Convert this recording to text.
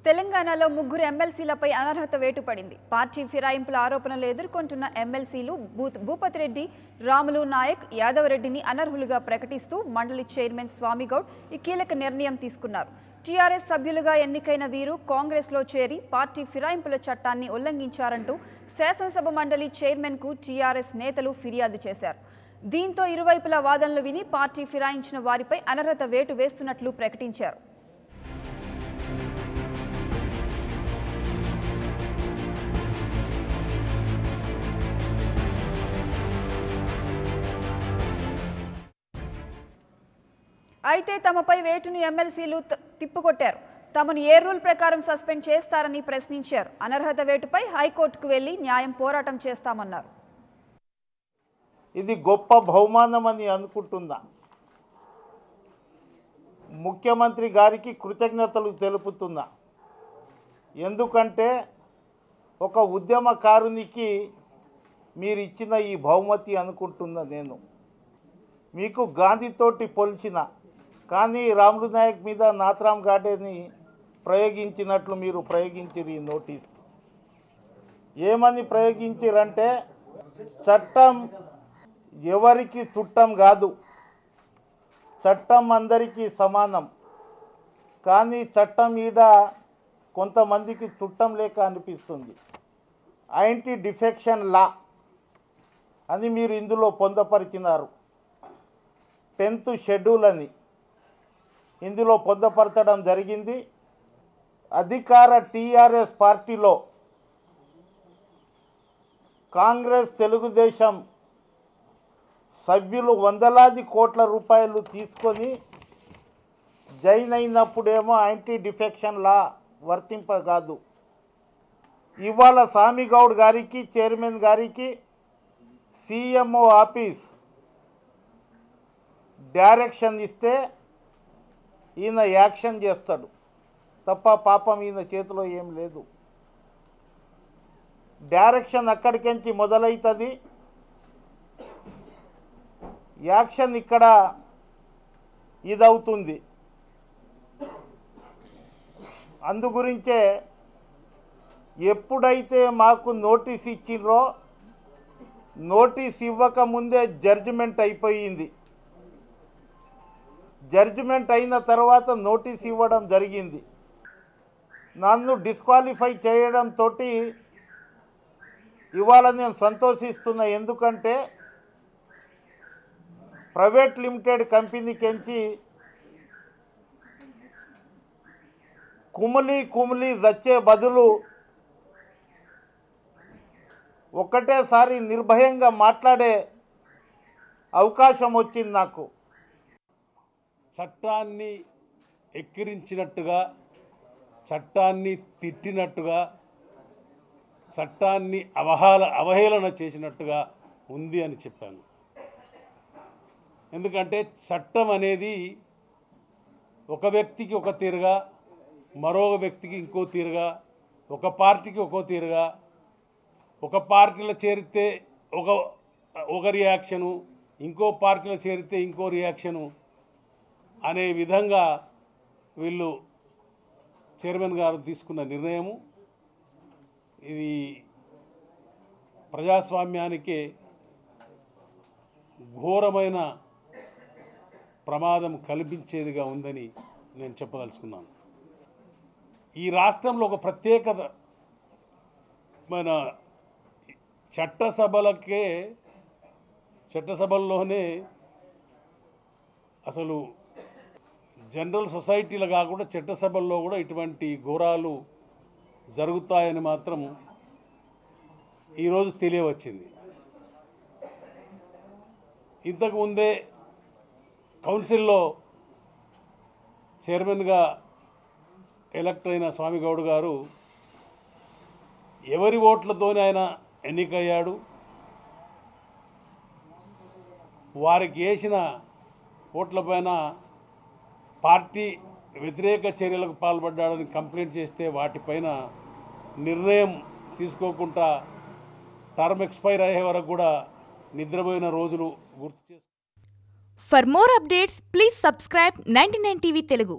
తెలంగాణలో ముగ్గురు ఎమ్మెల్సీలపై అనర్హత వేటు పడింది. పార్టీ ఫిరాయింపుల ఆరోపణలు ఎదుర్కొంటున్న ఎమ్మెల్సీలు భూపతి రెడ్డి, రాములు నాయక్, యాదవ్ రెడ్డిని అనర్హులుగా ప్రకటిస్తూ మండలి చైర్మన్ స్వామిగౌడ్ ఈ కీలక నిర్ణయం తీసుకున్నారు. టీఆర్ఎస్ సభ్యులుగా ఎన్నికైన వీరు కాంగ్రెస్లో చేరి పార్టీ ఫిరాయింపుల చట్టాన్ని ఉల్లంఘించారంటూ శాసనసభ మండలి చైర్మన్కు టీఆర్ఎస్ నేతలు ఫిర్యాదు చేశారు. దీంతో ఇరువైపుల వాదనలు విని పార్టీ ఫిరాయించిన వారిపై అనర్హత వేటు వేస్తున్నట్లు ప్రకటించారు. అయితే తమపై వేటును ఎమ్మెల్సీలు తిప్పుకొట్టారు. తమను ఏ రూల్ ప్రకారం సస్పెండ్ చేస్తారని ప్రశ్నించారు. అనర్హత వేటుపై హైకోర్టుకు వెళ్లి న్యాయం పోరాటం చేస్తామన్నారు. ఇది గొప్ప బహుమానమని అనుకుంటున్నా. ముఖ్యమంత్రి గారికి కృతజ్ఞతలు తెలుపుతున్నా. ఎందుకంటే ఒక ఉద్యమకారునికి మీరు ఇచ్చిన ఈ బహుమతి అనుకుంటున్నా. నేను మీకు గాంధీతోటి పోల్చిన, కానీ రాములు నాయక్ మీద నాథరామ్ గాడేని ప్రయోగించినట్లు మీరు ప్రయోగించారు. ఈ నోటీస్ ఏమని ప్రయోగించారంటే, చట్టం ఎవరికి చుట్టం కాదు, చట్టం అందరికీ సమానం, కానీ చట్టం ఈడ కొంతమందికి చుట్టం లేక అనిపిస్తుంది. యాంటీ డిఫెక్షన్ లా అని మీరు ఇందులో పొందపరిచినారు. 10th షెడ్యూల్ అని ఇందులో పొందపరచడం జరిగింది. అధికార టీఆర్ఎస్ పార్టీలో కాంగ్రెస్, తెలుగుదేశం సభ్యులు వందలాది కోట్ల రూపాయలు తీసుకొని జాయిన్ అయినప్పుడేమో యాంటీ డిఫెక్షన్ లా వర్తింపగాదు. ఇవాళ స్వామిగౌడ్ గారికి, చైర్మన్ గారికి సీఎంఓ ఆఫీస్ డైరెక్షన్ ఇస్తే ఈయన యాక్షన్ చేస్తాడు తప్ప పాపం ఈయన చేతిలో ఏం లేదు. డైరెక్షన్ అక్కడికించి మొదలవుతుంది, యాక్షన్ ఇక్కడ ఇదవుతుంది. అందుగురించే ఎప్పుడైతే మాకు నోటీస్ ఇచ్చిర్రో, నోటీస్ ఇవ్వకముందే జడ్జిమెంట్ అయిపోయింది. జడ్జిమెంట్ అయిన తర్వాత నోటీస్ ఇవ్వడం జరిగింది. నన్ను డిస్క్వాలిఫై చేయడంతో ఇవాళ నేను సంతోషిస్తున్నా. ఎందుకంటే ప్రైవేట్ లిమిటెడ్ కంపెనీకించి కుమిలి వచ్చే బదులు ఒక్కటేసారి నిర్భయంగా మాట్లాడే అవకాశం వచ్చింది నాకు. చట్టాన్ని ఎక్కిరించినట్టుగా, చట్టాన్ని తిట్టినట్టుగా, చట్టాన్ని అవహేళన చేసినట్టుగా ఉంది అని చెప్పాను. ఎందుకంటే చట్టం అనేది ఒక వ్యక్తికి ఒక తీరుగా, మరో వ్యక్తికి ఇంకో తీరుగా, ఒక పార్టీకి ఒక్కో తీరుగా, ఒక పార్టీలో చేరితే ఒక రియాక్షను, ఇంకో పార్టీలో చేరితే ఇంకో రియాక్షను అనే విధంగా వీళ్ళు చైర్మన్ గారు తీసుకున్న నిర్ణయము ఇది ప్రజాస్వామ్యానికే ఘోరమైన ప్రమాదం కల్పించేదిగా ఉందని నేను చెప్పదలుచుకున్నాను. ఈ రాష్ట్రంలో ఒక ప్రత్యేకత, మన చట్టసభల్లోనే అసలు జనరల్ సొసైటీలో కాకుండా చట్టసభల్లో కూడా ఇటువంటి ఘోరాలు జరుగుతాయని మాత్రం ఈరోజు తెలియవచ్చింది. ఇంతకుముందే కౌన్సిల్లో చైర్మన్గా ఎలక్ట్ అయిన స్వామిగౌడ్ గారు ఎవరి ఓట్లతోనే ఆయన ఎన్నికయ్యాడు, వారికి వేసిన ఓట్లపైన పార్టీ వ్యతిరేక చర్యలకు పాల్పడ్డాడని కంప్లైంట్ చేస్తే వాటిపైన నిర్ణయం తీసుకోకుండా టర్మ్ ఎక్స్పైర్ అయ్యే వరకు కూడా నిద్రపోయిన రోజులు గుర్తు చేస్తారు. For more updates, please subscribe 99 TV Telugu.